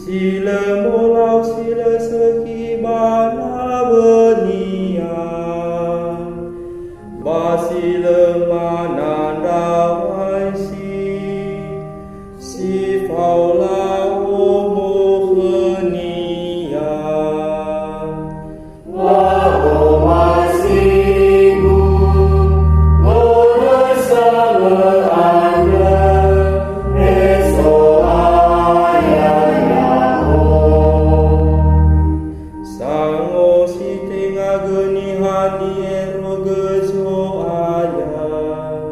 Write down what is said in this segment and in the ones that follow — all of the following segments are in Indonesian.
Sila molau sila sekibana benian, basila manandawai si faula omo khenian. Waho masigu mola sama anda eso ayayaho. Sango si tengah genihani erogeso ayah,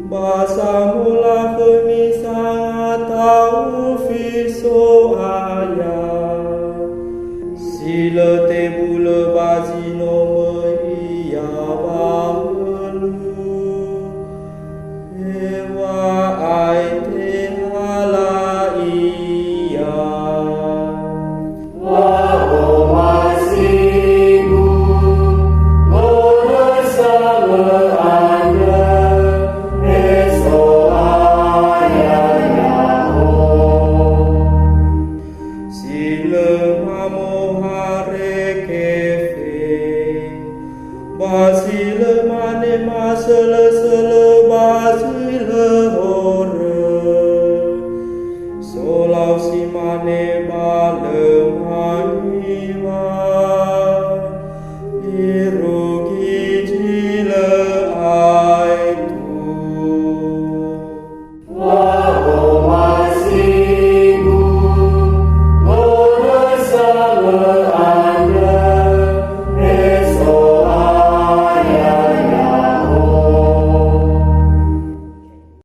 basa mula kemisang atau fiso ayah. Sila te bula bazino iya bahulu, ewa ai te hala iya. Waho masigu mola sama anda eso ayayaho. Sila mamohare kefe, basila mane masala sala basila hore, solau si mane